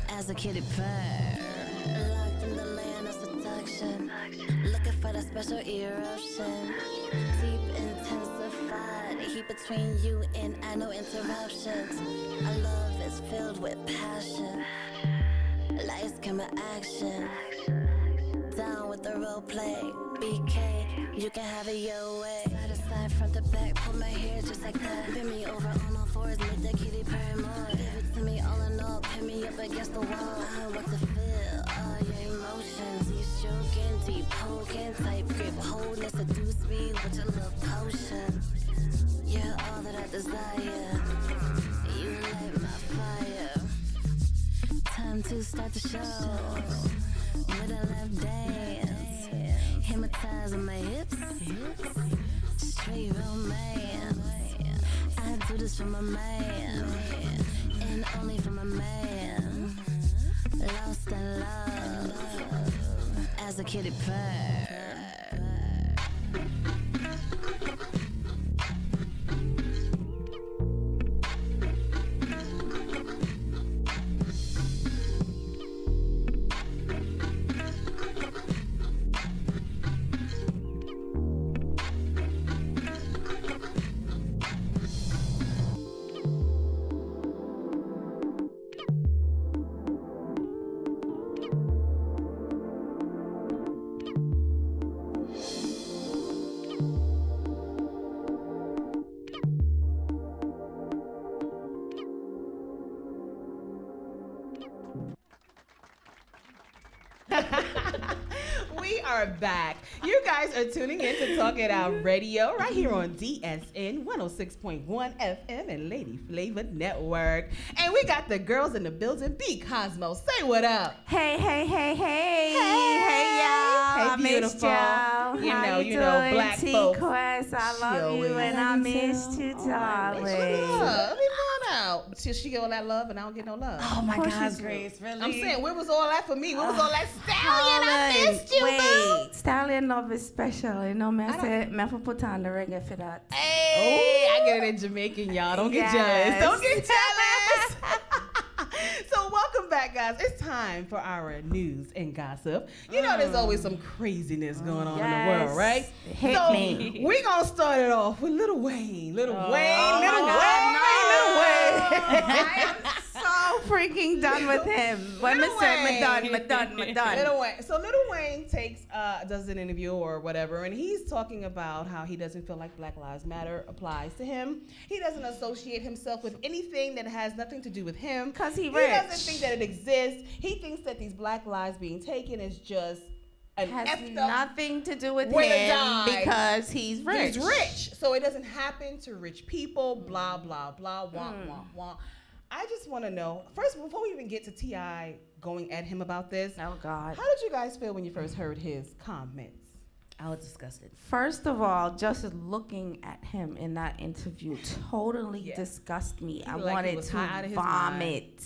As a kitty purr. Locked in the land of seduction. Looking for that special eruption. Deep intensified. Heat between you and I, no interruptions. Our love is filled with passion. Lights, camera, action. Down with the role play. BK, you can have it your way. Side to side, front to back, pull my hair just like that. Bend me over on all fours, make that kitty purr more. Give it to me all in all, pin me up against the wall. I want to feel all your emotions. You stroking, deep poking, tight grip, holding, seduce me with your little potion. You're all that I desire. You light my fire. Time to start the show. With a left dance. Hypnotize on my hips. Straight romance. I do this for my man. And only for my man. Lost in love. As a kitty purr.
We are back. You guys are tuning in to Talk It Out Radio right here on DSN 106.1 FM and Lady Flavor Network. And we got the girls in the building. B Cosmo, say what up.
Hey, hey, hey, hey.
Hey,
y'all.
Hey, beautiful.
You
know, black folks.
T-Quest, I love you and I miss you, darling.
Let me find out. She get all that love and I don't get no love.
Oh my God, Grace, really?
I'm saying, where was all that for me? Where was all that stallion? I missed you,
Wait, stallion love is special. You know, me I put on the reggae for that.
Hey, I get it in Jamaican, y'all. Don't get jealous. Don't get jealous. So welcome back, guys. It's time for our news and gossip. You know, there's always some craziness going on in the world, right?
Hit me.
We're going to start it off with Lil Wayne. Lil Wayne.
I am so freaking done with him. When I said I'm done.
Lil Wayne. So Lil Wayne does an interview or whatever, and he's talking about how he doesn't feel like Black Lives Matter applies to him. He doesn't associate himself with anything that has nothing to do with him.
Because he
doesn't think that it exists. He thinks that these Black lives being taken is just
has nothing to do with him because he's rich.
He's rich. So it doesn't happen to rich people, blah, blah, blah, wah, wah. I just want to know, first, before we even get to T.I. going at him about this,
oh God,
how did you guys feel when you first heard his comments?
I was disgusted. First of all, just looking at him in that interview totally disgusted me. I wanted to vomit.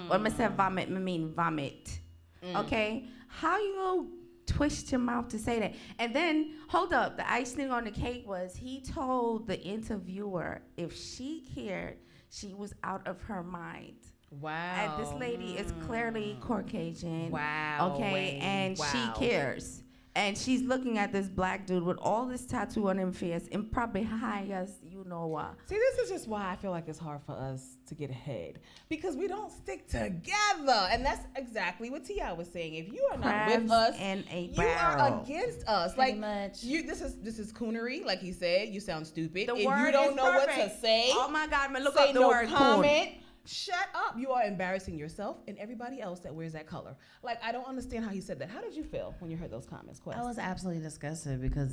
When I say vomit, I mean vomit. Okay? How you gonna twist your mouth to say that? And then, hold up, the icing on the cake was he told the interviewer if she cared, she was out of her mind.
Wow.
And this lady is clearly Caucasian.
Wow.
Okay, and she cares. And she's looking at this black dude with all this tattoo on his face and probably high as you know what.
See, this is just why I feel like it's hard for us to get ahead. Because we don't stick together. And that's exactly what T.I. was saying. If you are not with us, you are against us.
Pretty
like
much.
This is coonery, like he said. You sound stupid.
The
if
word
you don't
is
know
perfect.
what to say,
oh my God, man, look
say
up the
no
word
comment. Shut up. You are embarrassing yourself and everybody else that wears that color. Like, I don't understand how he said that. How did you feel when you heard those comments, Quest?
I was absolutely disgusted because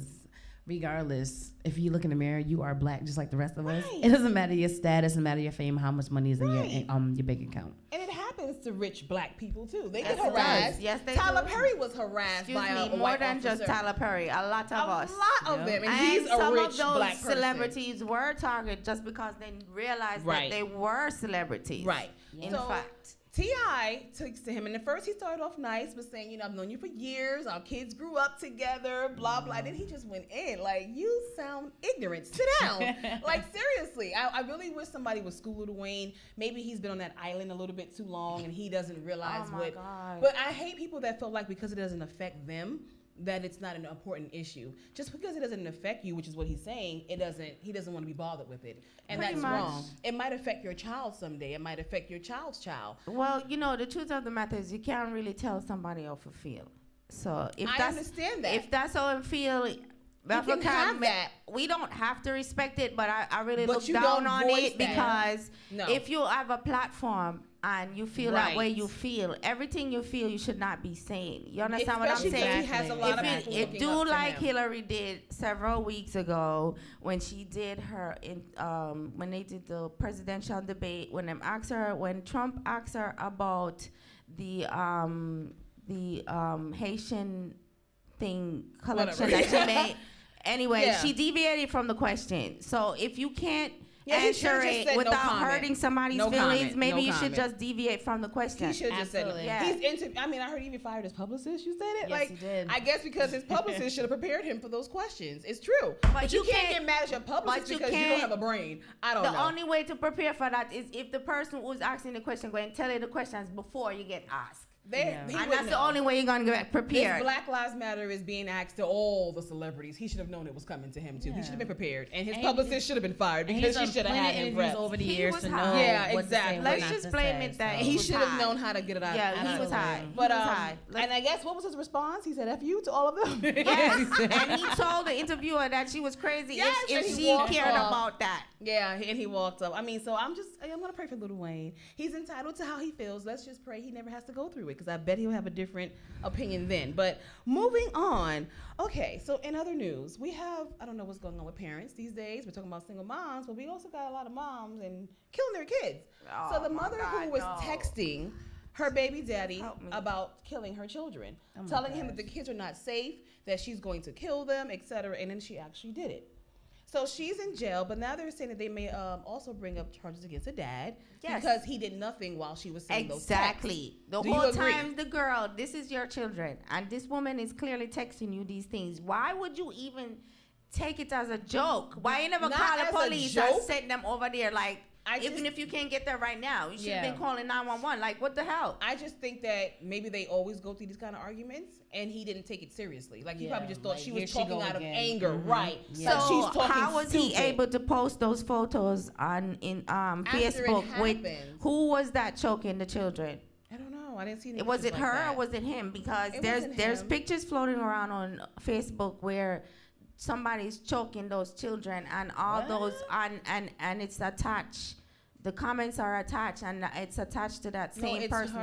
regardless, if you look in the mirror, you are black just like the rest of us. It doesn't matter your status, it doesn't matter your fame, how much money is in your bank account.
And it happens to rich black people too. They get
Yes, it
harassed.
does. Yes, they
Tyler
do.
Perry was harassed by a
more
white
than
officer.
just Tyler Perry. A lot of us.
A lot of them. And he's a
some
rich
of those
black person.
celebrities were targeted just because they realized that they were celebrities.
Right.
In
So,
fact.
T.I. took to him, and at first he started off nice, but saying, you know, I've known you for years, our kids grew up together, blah, blah. Then he just went in, like, you sound ignorant. Sit down. Like, seriously, I really wish somebody would school Lil Wayne. Maybe he's been on that island a little bit too long, and he doesn't realize
God.
But I hate people that feel like because it doesn't affect them, that it's not an important issue. Just because it doesn't affect you, which is what he's saying, he doesn't want to be bothered with it. And
Pretty
that's
much.
wrong. It might affect your child someday. It might affect your child's child.
Well, you know, the truth of the matter is you can't really tell somebody how to feel. So if
I understand that.
If that's how I feel,
can have that.
We don't have to respect it, but I really
But
look
you
down
don't
on
voice
it
that.
because
No.
if you have a platform and you feel that way,
Right.
you feel everything you feel. You should not be saying. You understand what I'm
Especially
saying?
because he has a lot of people
If
looking
do
up to
like
him.
Hillary did several weeks ago when she did her when they did the presidential debate, when Trump asked her about the Haitian thing collection that she made. Anyway, she deviated from the question. So if you can't answer it without hurting somebody's feelings, maybe you should just deviate from the question.
He should have just said it.
Yeah.
I heard he even fired his publicist. You said it?
Yes,
like,
he did.
I guess because his publicist should have prepared him for those questions. It's true. But you can't get mad at your publicist because you don't have a brain. I don't know.
The only way to prepare for that is if the person who's asking the question go and tell you the questions before you get asked. And that's the only way you're going to get prepared.
This Black Lives Matter is being asked to all the celebrities. He should have known it was coming to him, too. He should have been prepared. And his publicist should have been fired because she should have had him prepped.
over the years to know.
Yeah,
what to say,
exactly.
what
Let's
not
just
to
blame
say,
it that
so.
He should have known how to get it out.
Yeah, he was high.
But,
he was high.
and I guess, what was his response? He said, F you to all of them?
Yes, and he told the interviewer that she was crazy if she cared about that.
Yeah, and he walked up. I mean, so I'm going to pray for Lil Wayne. He's entitled to how he feels. Let's just pray he never has to go through it, because I bet he'll have a different opinion then. But moving on. Okay, so in other news, we have, I don't know what's going on with parents these days. We're talking about single moms, but we also got a lot of moms and killing their kids. So the mother who was texting her baby daddy about killing her children, telling him that the kids are not safe, that she's going to kill them, etc., and then she actually did it. So she's in jail, but now they're saying that they may also bring up charges against the dad because he did nothing while she was saying those texts.
The whole time the girl, this is your children, and this woman is clearly texting you these things. Why would you even take it as a joke? Why you never call the police and send them over there? Like, even if you can't get there right now, you should have been calling 911. Like, what the hell?
I just think that maybe they always go through these kind of arguments, and he didn't take it seriously. Like, he probably just thought she was talking out of anger, right?
So
like she's talking
how was he able to post those photos on Facebook with who was that choking the children?
I don't know. I didn't see any.
Was it her or was it him? Because there's pictures floating around on Facebook where somebody's choking those children and all those and it's attached. The comments are attached and it's attached to that same person.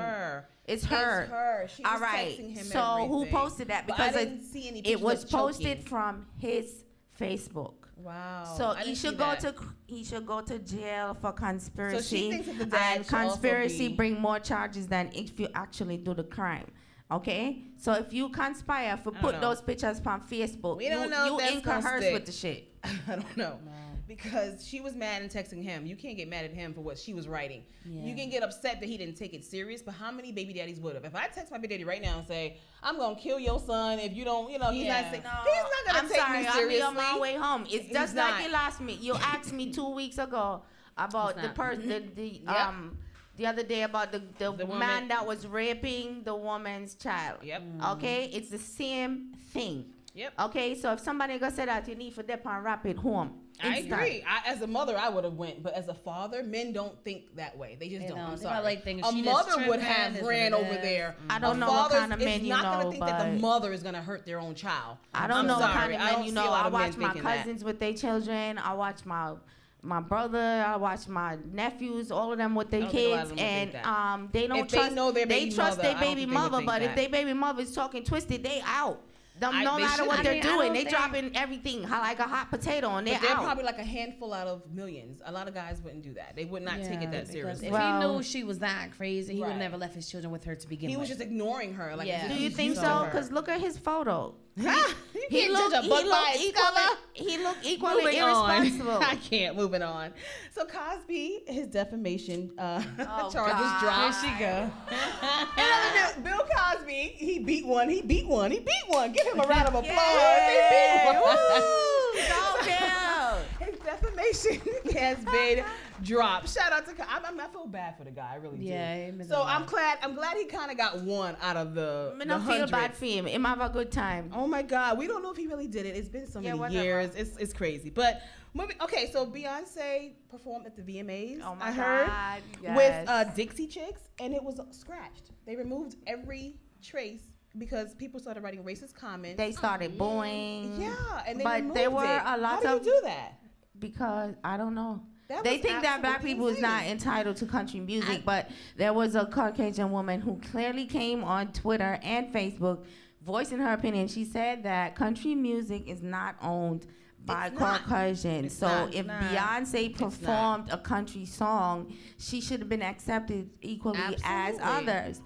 It's her.
She was
all right.
texting him
so
everything.
who posted that? Because
I didn't see any
it was
of
posted
choking.
from his Facebook.
Wow.
So he should go to jail for conspiracy.
So she thinks that the dad
and
should also
conspiracy
be-
bring more charges than if you actually do the crime. Okay? So if you conspire for put those pictures on Facebook,
we don't know
you
if that's
incoherence with the shit.
I don't know. Because she was mad and texting him. You can't get mad at him for what she was writing. Yeah. You can get upset that he didn't take it serious, but how many baby daddies would have? If I text my baby daddy right now and say, I'm going to kill your son if you don't, he's not saying, he's not going to take me seriously.
I'll be on my way home. It's just
He's
like
not.
you asked me. You asked me 2 weeks ago about the person, the other day about the man that was raping the woman's child.
Yep.
Okay, it's the same thing.
Yep.
Okay, so if somebody gonna say that, you need for dip and wrap it home.
I agree. As a mother, I would have went, but as a father, men don't think that way. They just don't. I'm sorry.
Like
a mother would have ran over there.
I don't know what kind of men you know,
not gonna think that the mother is gonna hurt their own child.
I don't know what kind of men you know. I watch my cousins with their children. I watch my brother, I watch my nephews, all of them with their kids, and they don't trust. They trust their baby mother, but if their baby mother is talking twisted, they out. No matter what they're doing, they dropping everything like a hot potato, and they're
probably like a handful out of millions. A lot of guys wouldn't do that. They would not take it that seriously.
If he knew she was that crazy, he would never left his children with her to begin with.
He was just ignoring her. Like,
do you think so? Because look at his photo.
He looked
equally irresponsible.
I can't. Moving on. So Cosby, his defamation charges dropped.
Here she go.
Bill Cosby, he beat one. Give him a round of applause. His defamation has been dropped. Shout out to I feel bad for the guy. I really do.
Yeah.
So I'm glad he kind of got one out of the.
I don't feel bad for him. Him have a good time.
Oh my God, we don't know if he really did it. It's been so many years. It's crazy. But okay, so Beyonce performed at the VMAs.
Oh my
I heard
God,
with Dixie Chicks, and it was scratched. They removed every trace because people started writing racist comments.
They started booing.
Yeah, and they
but
removed
there were
it.
a lot
How
of
do you do that?
Because I don't know.
They
think that black people is not entitled to country music, but there was a Caucasian woman who clearly came on Twitter and Facebook voicing her opinion. She said that country music is not owned by Caucasians. So if Beyonce performed a country song, she should have been accepted equally as others.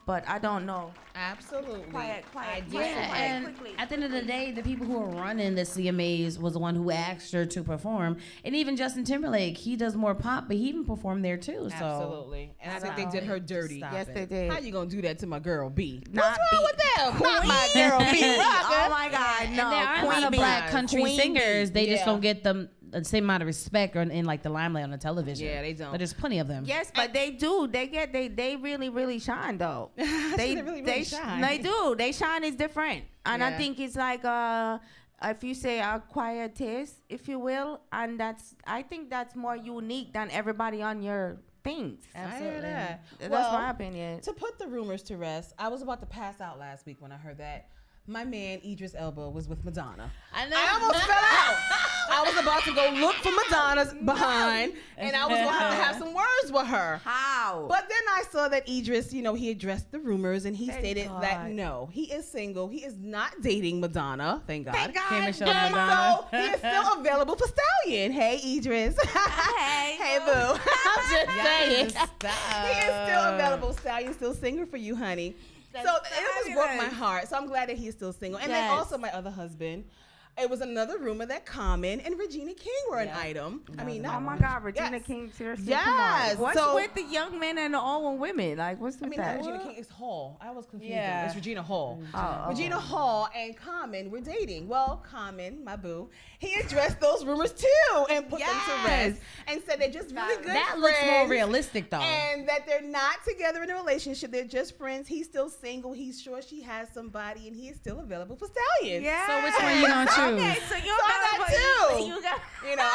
But I don't know.
Absolutely.
Quiet.
And
Quickly.
at the end of the day, the people who are running the CMAs was the one who asked her to perform. And even Justin Timberlake, he does more pop, but he even performed there too. So.
Absolutely. And I think they did her dirty.
Yes, they did.
How you gonna do that to my girl B?
What's
wrong with them? Not my girl B.
Oh my God, no.
And there are a lot of black country singers. They just don't get the same amount of respect in like the limelight on the television.
Yeah, they don't.
But there's plenty of them.
Yes, but they do. They really shine though.
They really shine.
They do. They shine is different, and I think it's like if you say a quiet taste, if you will, and I think that's more unique than everybody on your things.
Absolutely. I hear that.
That's my opinion.
To put the rumors to rest, I was about to pass out last week when I heard that my man Idris Elba was with Madonna.
I know.
I almost fell out. I was about to go look for Madonna's behind, and I was going to have some words with her.
How?
But then I saw that Idris, he addressed the rumors, and he stated that no, he is single. He is not dating Madonna. Thank God.
Thank God.
Came and showed Madonna.
So he is still available for Stallion. Hey, Idris. Hey, boo. I'm just saying. He is still available. Stallion still single for you, honey. It almost broke my heart. So I'm glad that he's still single. And then also my other husband. It was another rumor that Common and Regina King were an item. I mean,
oh my God, Regina King, seriously.
Yes.
Come on. What's with the young men and the old women? Like, what's with that?
Regina King is Hall. I was confused. Yeah. It's Regina Hall.
Oh.
Regina Hall and Common were dating. Well, Common, my boo, he addressed those rumors too and put them to rest and said they're just really good friends.
That looks more realistic though.
And that they're not together in a relationship. They're just friends. He's still single. He's sure she has somebody, and he is still available for Stallion.
Yeah.
So which one you gonna choose?
Okay, so you're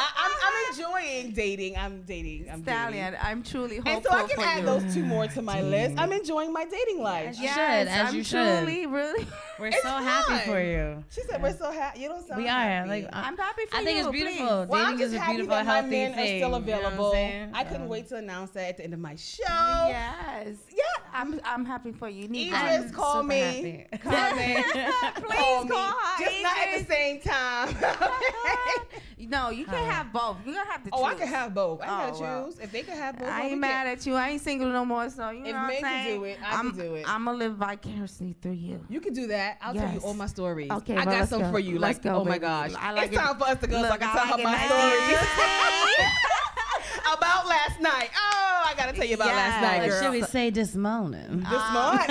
I'm enjoying dating. I'm dating.
Stallion, I'm truly hopeful.
And so I can add those two more to my list. I'm enjoying my dating life.
As you should.
Really.
We're so happy for you.
She said we're so happy. You don't sound
We
happy.
are. Like
I'm happy for you.
I think it's beautiful.
Well,
Dating is a beautiful,
that
healthy
my men
thing.
are still available.
You know
I couldn't wait to announce that at the end of my show.
Yes. Yeah. I'm happy for you.
Idris, call me. Call me.
Please call her.
Just not at the same time.
No, you can't have both. You're going to have to choose.
Oh, I can have both. I gotta choose. If they can have both,
I ain't mad at you. I ain't single no more, so you know what I'm saying?
If men can do it, I can do it.
I'm going to live vicariously through you.
You can do that. I'll tell you all my stories.
Okay,
I got some for you.
Let's go,
oh my
baby.
gosh.
Like
it's time for us to go so I can tell her my stories. About last night. Oh, I gotta tell you about last night, girl.
Should we say this morning?
This morning.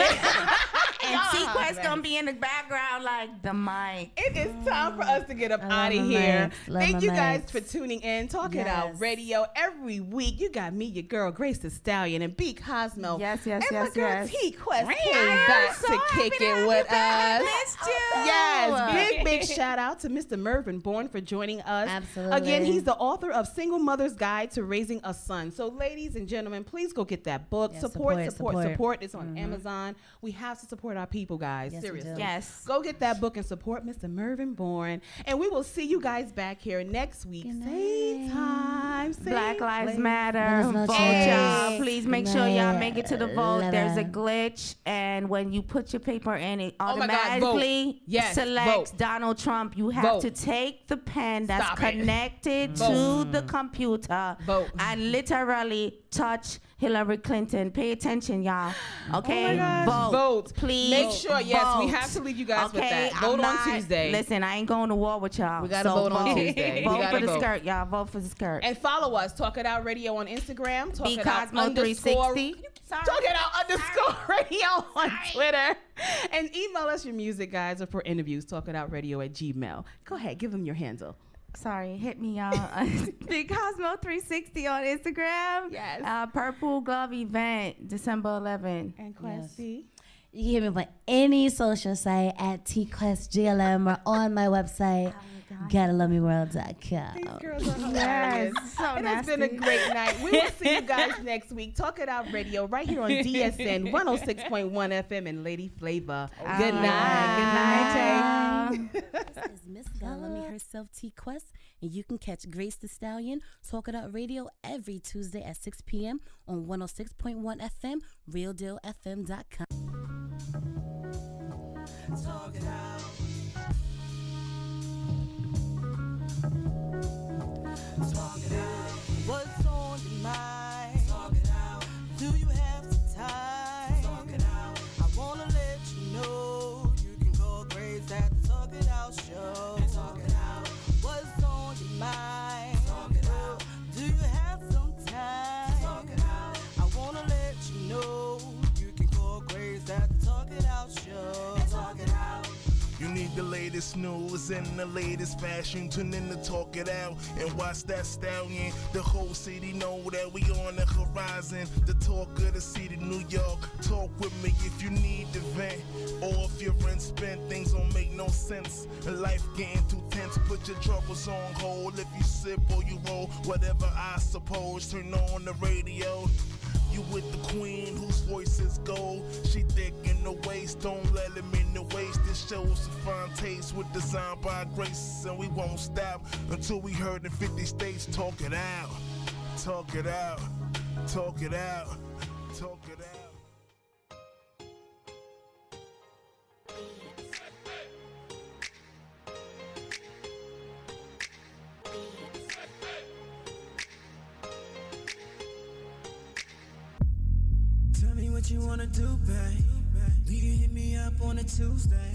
And T-Quest gonna be in the background like the mic.
It is time for us to get up out of here. Thank you guys for tuning in. Talk It Out Radio every week. You got me, your girl, Grace the Stallion, and B Cosmo.
Yes.
And my girl T-Quest came back to kick it with us.
I missed you.
Yes, big shout out to Mr. Mervin Bourne for joining us.
Absolutely.
Again, he's the author of Single Mother's Guide to Raising a Son. So, ladies and gentlemen, please go get that book.
Yes,
Support.
support.
It's on Amazon. We have to support our people, guys.
Yes,
Seriously.
Yes.
Go get that book and support Mr. Mervin Bourne. And we will see you guys back here next week. Same time.
Black Lives Matter.
Vote,
y'all. Please make sure y'all make it to the vote.
Love
There's a
it.
glitch, and when you put your paper in, it
Oh my God,
automatically
vote.
selects
Vote.
Donald Trump. You have
Vote.
to take the pen that's
Stop it.
connected
Vote.
to the computer
Vote.
and literally touch Hillary Clinton. Pay attention, y'all. Okay?
Oh my gosh.
Vote. Please.
Make sure, yes, we
vote.
have to leave you guys with
Okay?
that. Vote
I'm
on
not-
Tuesday.
Listen, I ain't going to war with y'all.
We gotta vote on Tuesday. We
Vote
gotta
for the
vote.
skirt, y'all. Vote for the skirt.
And follow us. Talk It Out Radio on Instagram. Talk
B
It Out
Cosmo
underscore.
360.
Talk It Out underscore radio on Twitter. And email us your music, guys, or for interviews. TalkItOutRadio@gmail. Go ahead. Give them your handle.
Sorry, hit me, y'all. Big Cosmo 360 on Instagram.
Yes.
Purple Glove event, December 11th.
And Questy.
You can hit me on any social site at T-Quest GLM or on my website, GottaLoveMeWorld.com.
These girls are hilarious.
so
It has been a
nasty.
great night. We will see you guys next week. Talk It Out Radio right here on DSN 106.1 FM and Lady Flavor. Good night. Good night, Jay.
This is Miss Bellamy herself, T-Quest, and you can catch Grace the Stallion, Talk It Out Radio every Tuesday at 6 p.m. on 106.1 FM, RealDealFM.com.
Talk it out. Talk it out. What's on your mind? Talk it out. Do you have the time? Talk it out. I wanna let you know you can call Grace at the Talk It Out show. Talk it out. What's on your mind? Talk it out. Do you have some time? Talk it out. I wanna let you know you can call Grace at the Talk It Out show. Talk it out.
You need the latest news and the latest fashion. Tune in to Talk It Out and watch that stallion. The whole city know that we on the horizon. The talk of the city, New York. Talk with me if you need the vent. Or if you're rent spent, things don't make no sense. Life getting too tense, put your troubles on hold. If you sip or you roll, whatever I suppose. Turn on the radio. You with the queen whose voice is gold. She thick in the waist, don't let him in the waist. This show's a fine taste with design by Grace. And we won't stop until we heard in 50 states. Talk it out, talk it out, talk it out, talk it out.
Tell me what you wanna do, babe. You can hit me up on a Tuesday.